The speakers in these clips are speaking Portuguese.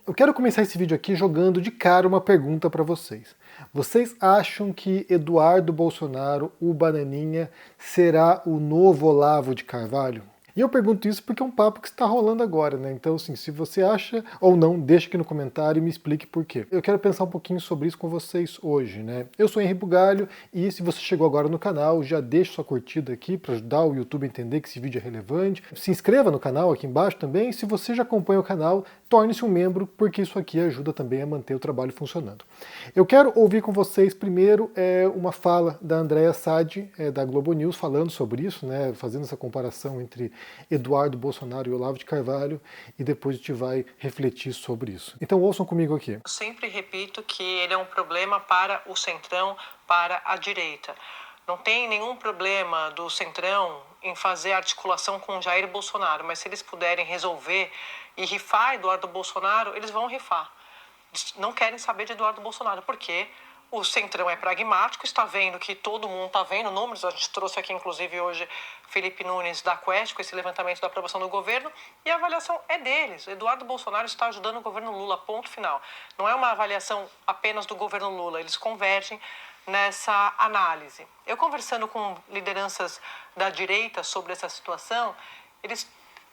Eu quero começar esse vídeo aqui jogando de cara uma pergunta para vocês. Vocês acham que Eduardo Bolsonaro, o Bananinha, será o novo Olavo de Carvalho? E eu pergunto isso porque é um papo que está rolando agora, né? Então, assim, se você acha ou não, deixa aqui no comentário e me explique por quê. Eu quero pensar um pouquinho sobre isso com vocês hoje, né? Eu sou Henri Bugalho e se você chegou agora no canal, já deixa sua curtida aqui para ajudar o YouTube a entender que esse vídeo é relevante. Se inscreva no canal aqui embaixo também. E se você já acompanha o canal, torne-se um membro, porque isso aqui ajuda também a manter o trabalho funcionando. Eu quero ouvir com vocês primeiro uma fala da Andréa Sadi, da Globo News, falando sobre isso, né, fazendo essa comparação entre Eduardo Bolsonaro e Olavo de Carvalho, e depois a gente vai refletir sobre isso. Então ouçam comigo aqui. Eu sempre repito que ele é um problema para o centrão, para a direita. Não tem nenhum problema do centrão em fazer articulação com Jair Bolsonaro, mas se eles puderem resolver e rifar Eduardo Bolsonaro, eles vão rifar. Eles não querem saber de Eduardo Bolsonaro, porque o centrão é pragmático, está vendo que todo mundo está vendo números, a gente trouxe aqui inclusive hoje Felipe Nunes da Quest com esse levantamento da aprovação do governo, e a avaliação é deles. Eduardo Bolsonaro está ajudando o governo Lula, ponto final. Não é uma avaliação apenas do governo Lula, eles convergem nessa análise. Eu conversando com lideranças da direita sobre essa situação, eles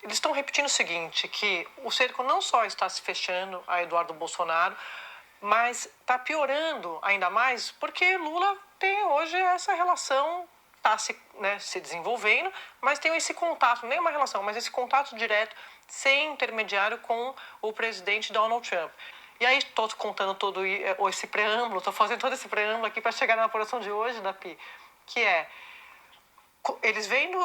estão repetindo o seguinte, que o cerco não só está se fechando a Eduardo Bolsonaro, mas está piorando ainda mais porque Lula tem hoje essa relação, está se desenvolvendo, mas tem esse contato, nem uma relação, mas esse contato direto, sem intermediário com o presidente Donald Trump. E aí estou contando todo esse preâmbulo, estou fazendo todo esse preâmbulo aqui para chegar na apuração de hoje, Dapi, que é eles vendo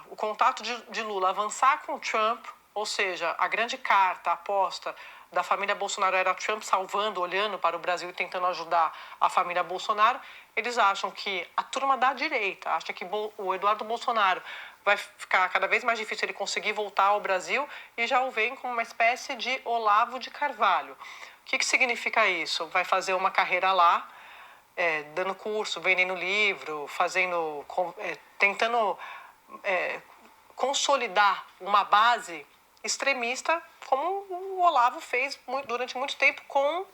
o contato de Lula avançar com Trump, ou seja, a grande carta, a aposta da família Bolsonaro era Trump salvando, olhando para o Brasil e tentando ajudar a família Bolsonaro, eles acham que a turma da direita acha que o Eduardo Bolsonaro vai ficar cada vez mais difícil ele conseguir voltar ao Brasil e já o veem como uma espécie de Olavo de Carvalho. O que significa isso? Vai fazer uma carreira lá, dando curso, vendendo livro, tentando consolidar uma base extremista, como o Olavo fez durante muito tempo com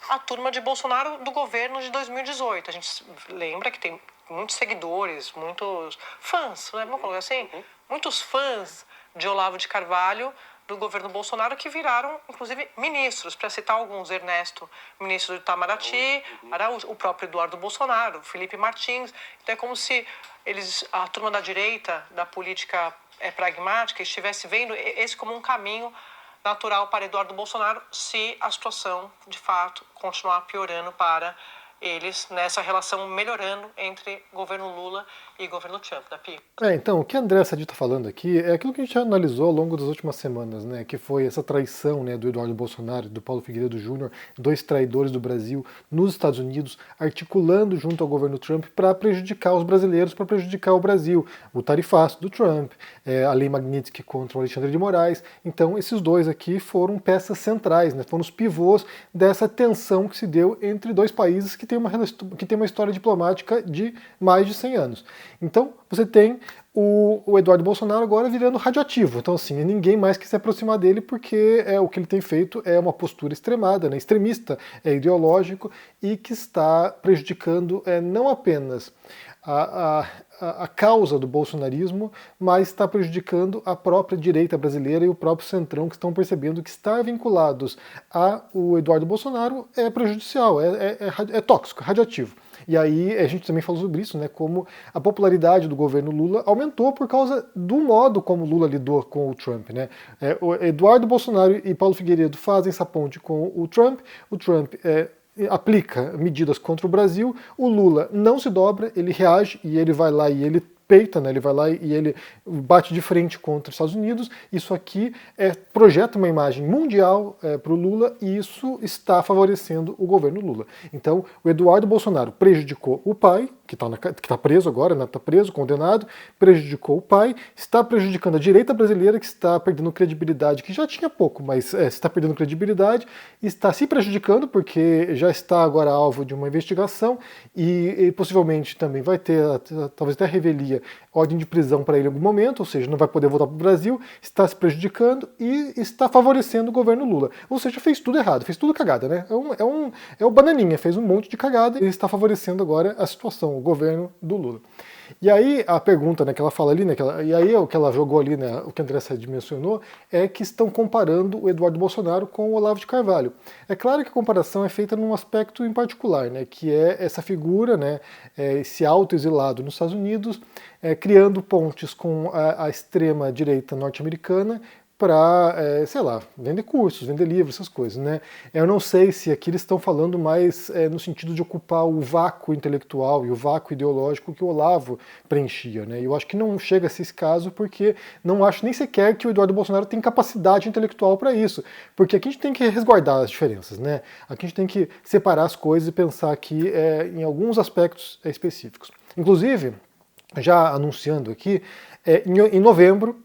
a turma de Bolsonaro do governo de 2018. A gente lembra que tem muitos seguidores, muitos fãs, né? Vamos colocar assim? Muitos fãs de Olavo de Carvalho do governo Bolsonaro que viraram, inclusive, ministros, para citar alguns, Ernesto, ministro do Itamaraty, Araújo, o próprio Eduardo Bolsonaro, Felipe Martins. Então é como se a turma da direita, da política pragmática, estivesse vendo esse como um caminho natural para Eduardo Bolsonaro se a situação, de fato, continuar piorando para eles nessa relação melhorando entre governo Lula e governo Trump, da Pi. Então, o que a Andréa Sadi está falando aqui é aquilo que a gente já analisou ao longo das últimas semanas, né, que foi essa traição, né, do Eduardo Bolsonaro e do Paulo Figueiredo Júnior, dois traidores do Brasil nos Estados Unidos, articulando junto ao governo Trump para prejudicar os brasileiros, para prejudicar o Brasil. O tarifaço do Trump, a lei Magnitsky contra o Alexandre de Moraes. Então, esses dois aqui foram peças centrais, né, foram os pivôs dessa tensão que se deu entre dois países que têm uma história diplomática de mais de 100 anos. Então, você tem o Eduardo Bolsonaro agora virando radioativo. Então, assim, ninguém mais quer se aproximar dele porque o que ele tem feito é uma postura extremada, né, extremista, ideológico, e que está prejudicando não apenas a causa do bolsonarismo, mas está prejudicando a própria direita brasileira e o próprio centrão, que estão percebendo que estar vinculados ao Eduardo Bolsonaro é prejudicial, é tóxico, radioativo. E aí a gente também falou sobre isso, né, como a popularidade do governo Lula aumentou por causa do modo como Lula lidou com o Trump, né? O Eduardo Bolsonaro e Paulo Figueiredo fazem essa ponte com o Trump aplica medidas contra o Brasil, o Lula não se dobra, ele reage e ele vai lá e ele peita, né? Ele vai lá e ele bate de frente contra os Estados Unidos. Isso aqui projeta uma imagem mundial para o Lula e isso está favorecendo o governo Lula. Então, o Eduardo Bolsonaro prejudicou o pai, que está preso agora, né? Está preso, condenado, prejudicou o pai, está prejudicando a direita brasileira, que está perdendo credibilidade, que já tinha pouco, mas está perdendo credibilidade, está se prejudicando porque já está agora alvo de uma investigação e possivelmente também vai ter, talvez até a revelia ter ordem de prisão para ele em algum momento, ou seja, não vai poder voltar para o Brasil, está se prejudicando e está favorecendo o governo Lula. Ou seja, fez tudo errado, fez tudo cagada, né? É o bananinha, fez um monte de cagada e está favorecendo agora a situação, o governo do Lula. E aí a pergunta, né, que ela fala ali, né, e aí o que ela jogou ali, né, o que a André Sadi mencionou, é que estão comparando o Eduardo Bolsonaro com o Olavo de Carvalho. É claro que a comparação é feita num aspecto em particular, né, que é essa figura, né, esse autoexilado nos Estados Unidos, criando pontes com a extrema-direita norte-americana, para, sei lá, vender cursos, vender livros, essas coisas, né? Eu não sei se aqui eles estão falando mais no sentido de ocupar o vácuo intelectual e o vácuo ideológico que o Olavo preenchia, né? E eu acho que não chega a ser esse caso porque não acho nem sequer que o Eduardo Bolsonaro tem capacidade intelectual para isso, porque aqui a gente tem que resguardar as diferenças, né? Aqui a gente tem que separar as coisas e pensar aqui em alguns aspectos específicos. Inclusive, já anunciando aqui, em novembro,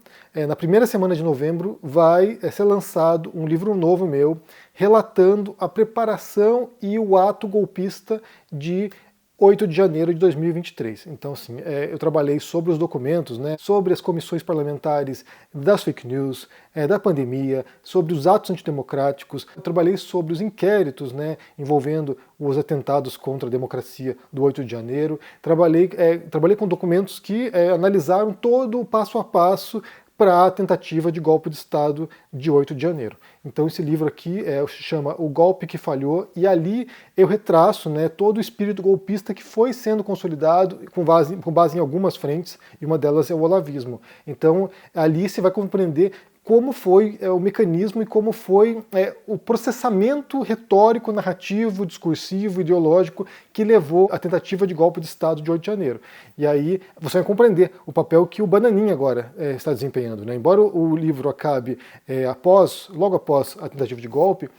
na primeira semana de novembro, vai ser lançado um livro novo meu, relatando a preparação e o ato golpista de 8 de janeiro de 2023. Então, assim, eu trabalhei sobre os documentos, né, sobre as comissões parlamentares das fake news, da pandemia, sobre os atos antidemocráticos, eu trabalhei sobre os inquéritos, né, envolvendo os atentados contra a democracia do 8 de janeiro, trabalhei com documentos que analisaram todo o passo a passo para a tentativa de golpe de Estado de 8 de janeiro. Então esse livro aqui se chama O Golpe que Falhou, e ali eu retraço, né, todo o espírito golpista que foi sendo consolidado com base em algumas frentes, e uma delas é o olavismo. Então ali você vai compreender como foi o mecanismo e como foi o processamento retórico, narrativo, discursivo, ideológico que levou à tentativa de golpe de Estado de 8 de janeiro. E aí você vai compreender o papel que o Bananinha agora está desempenhando, né? Embora o livro acabe logo após a tentativa de golpe,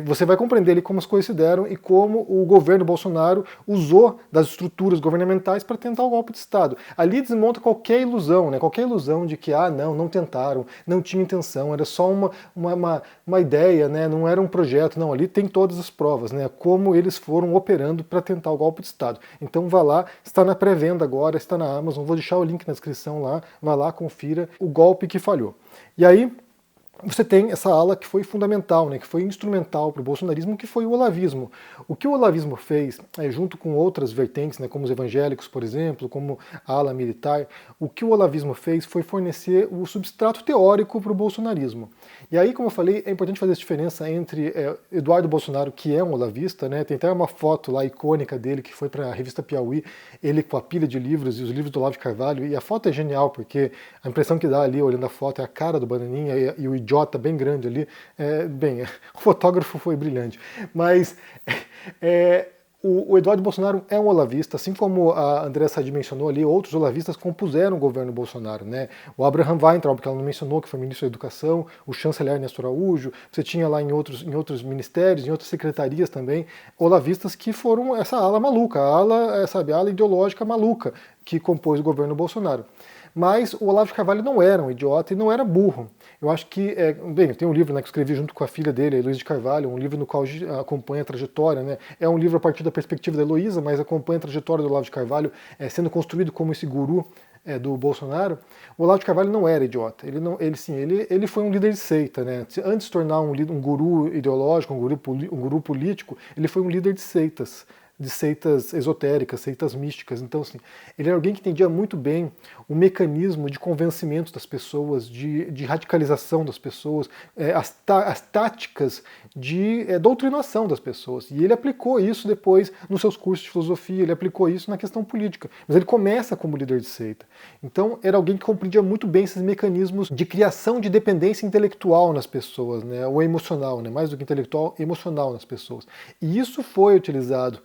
você vai compreender ali como as coisas se deram e como o governo Bolsonaro usou das estruturas governamentais para tentar o golpe de Estado. Ali desmonta qualquer ilusão, né? Qualquer ilusão de que não tentaram, não tinha intenção, era só uma ideia, né? Não era um projeto, não, ali tem todas as provas, né? Como eles foram operando para tentar o golpe de Estado. Então vá lá, está na pré-venda agora, está na Amazon, vou deixar o link na descrição lá, vá lá, confira O Golpe que Falhou. E aí você tem essa ala que foi fundamental, né, que foi instrumental para o bolsonarismo, que foi o olavismo. O que o olavismo fez, junto com outras vertentes, né, como os evangélicos, por exemplo, como a ala militar, o que o olavismo fez foi fornecer o substrato teórico para o bolsonarismo. E aí, como eu falei, é importante fazer essa diferença entre Eduardo Bolsonaro, que é um olavista, né, tem até uma foto lá icônica dele, que foi para a revista Piauí, ele com a pilha de livros e os livros do Olavo de Carvalho, e a foto é genial, porque a impressão que dá ali, olhando a foto, é a cara do Bananinha e o idiota bem grande ali. O fotógrafo foi brilhante. Mas o Eduardo Bolsonaro é um olavista, assim como a André Sadi mencionou ali, outros olavistas compuseram o governo Bolsonaro, né? O Abraham Weintraub, que ela não mencionou, que foi ministro da Educação, o chanceler Ernesto Araújo, você tinha lá em outros ministérios, em outras secretarias também, olavistas que foram essa ala maluca, a ala ideológica maluca que compôs o governo Bolsonaro. Mas o Olavo de Carvalho não era um idiota e não era burro. Eu acho que, tem um livro, né, que eu escrevi junto com a filha dele, a Heloísa de Carvalho, um livro no qual acompanha a trajetória, né, é um livro a partir da perspectiva da Heloísa, mas acompanha a trajetória do Olavo de Carvalho sendo construído como esse guru do Bolsonaro. O Olavo de Carvalho não era idiota, ele foi um líder de seita, né? Antes de se tornar um guru ideológico, um guru político, ele foi um líder de seitas esotéricas, seitas místicas. Então, assim, ele era alguém que entendia muito bem o mecanismo de convencimento das pessoas, de radicalização das pessoas, as táticas de doutrinação das pessoas. E ele aplicou isso depois nos seus cursos de filosofia, ele aplicou isso na questão política. Mas ele começa como líder de seita. Então, era alguém que compreendia muito bem esses mecanismos de criação de dependência intelectual nas pessoas, né, ou emocional, né, mais do que intelectual, emocional nas pessoas. E isso foi utilizado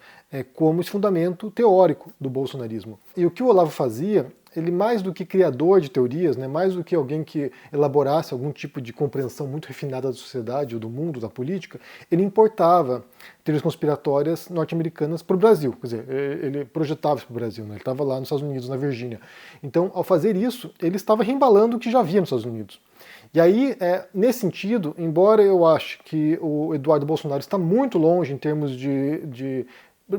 como esse fundamento teórico do bolsonarismo. E o que o Olavo fazia, ele mais do que criador de teorias, né, mais do que alguém que elaborasse algum tipo de compreensão muito refinada da sociedade ou do mundo, da política, ele importava teorias conspiratórias norte-americanas para o Brasil. Quer dizer, ele projetava isso para o Brasil, né, ele estava lá nos Estados Unidos, na Virgínia. Então, ao fazer isso, ele estava reembalando o que já havia nos Estados Unidos. E aí, nesse sentido, embora eu ache que o Eduardo Bolsonaro está muito longe em termos de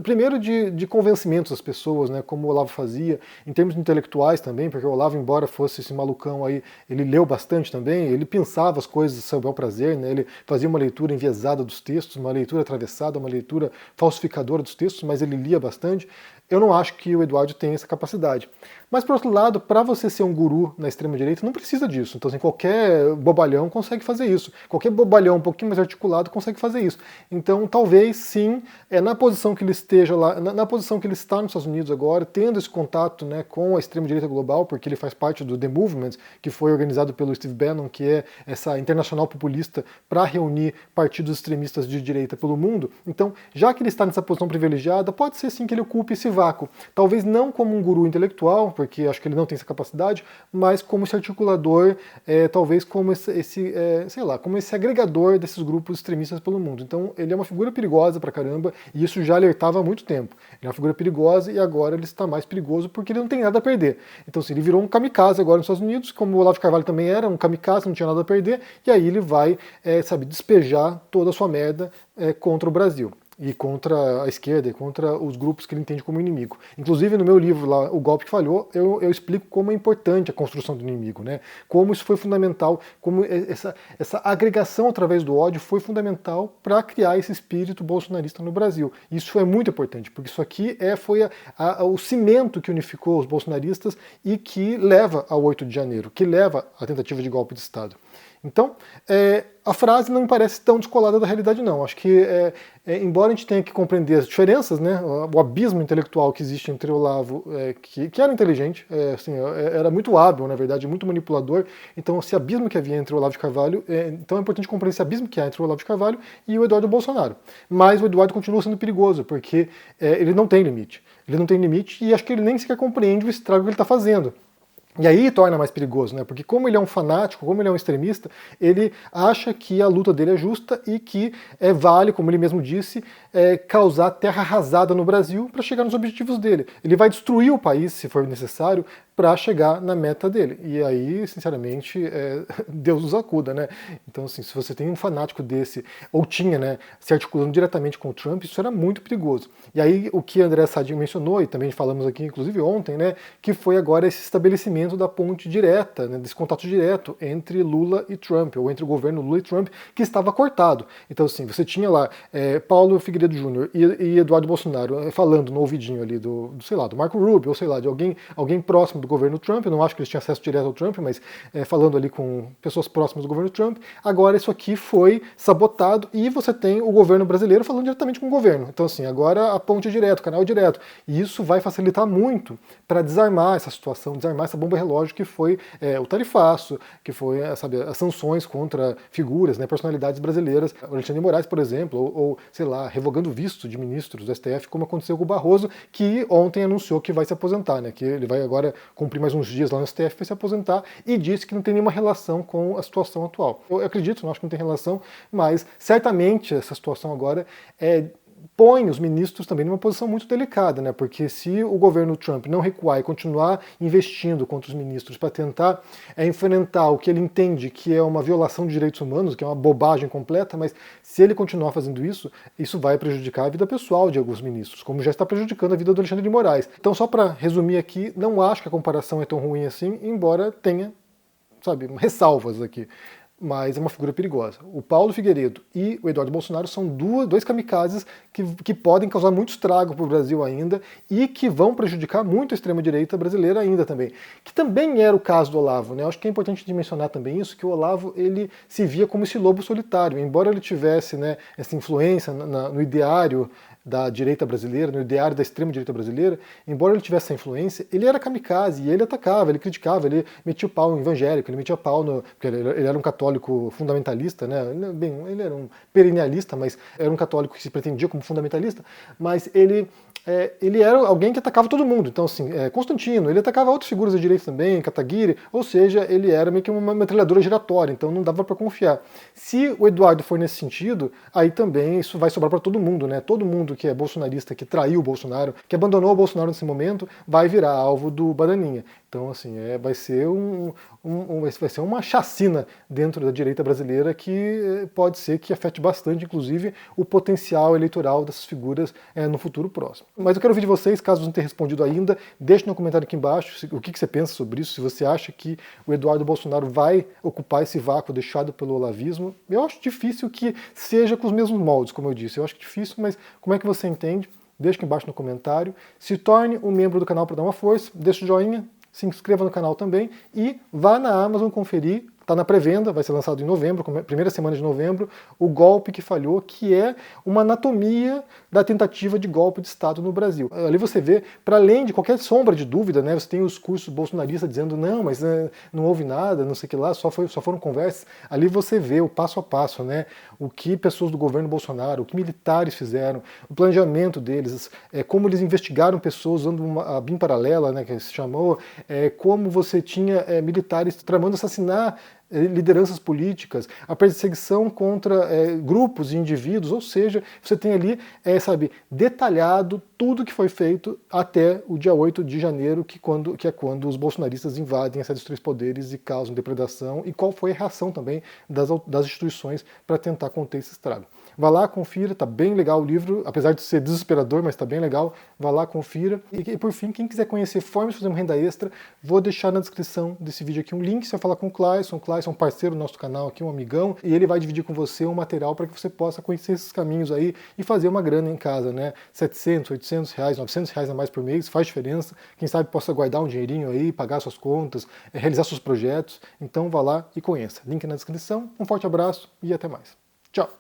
primeiro de convencimentos das pessoas, né, como o Olavo fazia, em termos intelectuais também, porque o Olavo, embora fosse esse malucão aí, ele leu bastante também, ele pensava as coisas a seu bel prazer, né, ele fazia uma leitura enviesada dos textos, uma leitura atravessada, uma leitura falsificadora dos textos, mas ele lia bastante. Eu não acho que o Eduardo tem essa capacidade. Mas, por outro lado, para você ser um guru na extrema-direita, não precisa disso. Então, assim, qualquer bobalhão consegue fazer isso. Qualquer bobalhão um pouquinho mais articulado consegue fazer isso. Então, talvez, sim, na posição que ele esteja lá, na posição que ele está nos Estados Unidos agora, tendo esse contato, né, com a extrema-direita global, porque ele faz parte do The Movement, que foi organizado pelo Steve Bannon, que é essa internacional populista para reunir partidos extremistas de direita pelo mundo. Então, já que ele está nessa posição privilegiada, pode ser sim que ele ocupe esse vácuo. Talvez não como um guru intelectual, porque acho que ele não tem essa capacidade, mas como esse articulador, talvez como sei lá, como esse agregador desses grupos extremistas pelo mundo. Então ele é uma figura perigosa pra caramba, e isso já alertava há muito tempo. Ele é uma figura perigosa e agora ele está mais perigoso porque ele não tem nada a perder. Então assim, ele virou um kamikaze agora nos Estados Unidos, como o Olavo de Carvalho também era, um kamikaze, não tinha nada a perder, e aí ele vai, despejar toda a sua merda contra o Brasil. E contra a esquerda, e contra os grupos que ele entende como inimigo. Inclusive, no meu livro lá, O Golpe que Falhou, eu explico como é importante a construção do inimigo, né? Como isso foi fundamental, como essa agregação através do ódio foi fundamental para criar esse espírito bolsonarista no Brasil. Isso é muito importante, porque isso aqui foi o cimento que unificou os bolsonaristas e que leva ao 8 de janeiro, que leva à tentativa de golpe de Estado. Então, a frase não me parece tão descolada da realidade, não. Acho que, embora a gente tenha que compreender as diferenças, né, o abismo intelectual que existe entre o Olavo, que era inteligente, assim, era muito hábil, na verdade, muito manipulador, então esse abismo que havia entre o Olavo de Carvalho, então é importante compreender esse abismo que há entre o Olavo de Carvalho e o Eduardo Bolsonaro. Mas o Eduardo continua sendo perigoso, porque ele não tem limite. Ele não tem limite e acho que ele nem sequer compreende o estrago que ele está fazendo. E aí torna mais perigoso, né? Porque como ele é um fanático, como ele é um extremista, ele acha que a luta dele é justa e que vale, como ele mesmo disse, causar terra arrasada no Brasil para chegar nos objetivos dele. Ele vai destruir o país, se for necessário, para chegar na meta dele. E aí, sinceramente, Deus nos acuda, né? Então, assim, se você tem um fanático desse, ou tinha, né, se articulando diretamente com o Trump, isso era muito perigoso. E aí, o que André Sadi mencionou, e também falamos aqui, inclusive ontem, né, que foi agora esse estabelecimento da ponte direta, né, desse contato direto entre Lula e Trump, ou entre o governo Lula e Trump, que estava cortado. Então, assim, você tinha lá Paulo Figueiredo Júnior e Eduardo Bolsonaro falando no ouvidinho ali sei lá, do Marco Rubio, ou sei lá, de alguém próximo do governo Trump. Eu não acho que eles tinham acesso direto ao Trump, mas falando ali com pessoas próximas do governo Trump. Agora isso aqui foi sabotado e você tem o governo brasileiro falando diretamente com o governo. Então, assim, agora a ponte é direto, o canal é direto. E isso vai facilitar muito para desarmar essa situação, desarmar essa bomba relógio que foi o tarifaço, que foi, sabe, as sanções contra figuras, né, personalidades brasileiras. O Alexandre de Moraes, por exemplo, ou sei lá, revogando visto de ministros do STF, como aconteceu com o Barroso, que ontem anunciou que vai se aposentar, né, que ele vai agora cumprir mais uns dias lá no STF, vai se aposentar, e disse que não tem nenhuma relação com a situação atual. Eu acredito, não acho que não tem relação, mas certamente essa situação agora põe os ministros também numa posição muito delicada, né? Porque se o governo Trump não recuar e continuar investindo contra os ministros para tentar enfrentar o que ele entende que é uma violação de direitos humanos, que é uma bobagem completa, mas se ele continuar fazendo isso, isso vai prejudicar a vida pessoal de alguns ministros, como já está prejudicando a vida do Alexandre de Moraes. Então, só para resumir aqui, não acho que a comparação é tão ruim assim, embora tenha, sabe, ressalvas aqui. Mas é uma figura perigosa. O Paulo Figueiredo e o Eduardo Bolsonaro são dois kamikazes que podem causar muito estrago para o Brasil ainda e que vão prejudicar muito a extrema-direita brasileira ainda também. Que também era o caso do Olavo, né? Eu acho que é importante de mencionar também isso, que o Olavo ele se via como esse lobo solitário. Embora ele tivesse, né, essa influência no ideário da direita brasileira, no ideário da extrema-direita brasileira, embora ele tivesse essa influência, ele era kamikaze, e ele atacava, ele criticava, ele metia o pau no evangélico, ele metia o pau porque ele era um católico fundamentalista, né? Bem, ele era um perennialista, mas era um católico que se pretendia como fundamentalista, mas ele era alguém que atacava todo mundo. Então, assim, Constantino, ele atacava outras figuras da direita também, Kataguiri, ou seja, ele era meio que uma metralhadora giratória, então não dava para confiar. Se o Eduardo for nesse sentido, aí também isso vai sobrar para todo mundo, né? Todo mundo que é bolsonarista, que traiu o Bolsonaro, que abandonou o Bolsonaro nesse momento, vai virar alvo do Bananinha. Então, assim, vai ser uma chacina dentro dentro da direita brasileira que pode ser que afete bastante, inclusive, o potencial eleitoral dessas figuras no futuro próximo. Mas eu quero ouvir de vocês, caso você não tenha respondido ainda, deixe no comentário aqui embaixo o que você pensa sobre isso, se você acha que o Eduardo Bolsonaro vai ocupar esse vácuo deixado pelo olavismo. Eu acho difícil que seja com os mesmos moldes, como eu disse. Eu acho difícil, mas como é que você entende? Deixa aqui embaixo no comentário. Se torne um membro do canal para dar uma força, deixa o joinha, se inscreva no canal também e vá na Amazon conferir. Está na pré-venda, vai ser lançado em novembro, primeira semana de novembro, O Golpe que Falhou, que é uma anatomia da tentativa de golpe de Estado no Brasil. Ali você vê, para além de qualquer sombra de dúvida, né, você tem os cursos bolsonaristas dizendo não, mas não houve nada, não sei o que lá, só foram conversas. Ali você vê o passo a passo, né, o que pessoas do governo Bolsonaro, o que militares fizeram, o planejamento deles, como eles investigaram pessoas usando a BIM paralela, né, que se chamou, como você tinha militares tramando assassinar lideranças políticas, a perseguição contra grupos e indivíduos, ou seja, você tem ali, detalhado tudo que foi feito até o dia 8 de janeiro, que é quando os bolsonaristas invadem esses três poderes e causam depredação, e qual foi a reação também das instituições para tentar conter esse estrago. Vá lá, confira, tá bem legal o livro, apesar de ser desesperador, mas tá bem legal. Vá lá, confira. E por fim, quem quiser conhecer formas de fazer uma renda extra, vou deixar na descrição desse vídeo aqui um link. Você vai falar com o Clayson. O Clayson é um parceiro do nosso canal aqui, um amigão, e ele vai dividir com você um material para que você possa conhecer esses caminhos aí e fazer uma grana em casa, né? 700, 800 reais, 900 reais a mais por mês, faz diferença. Quem sabe possa guardar um dinheirinho aí, pagar suas contas, realizar seus projetos. Então vá lá e conheça. Link na descrição. Um forte abraço e até mais. Tchau!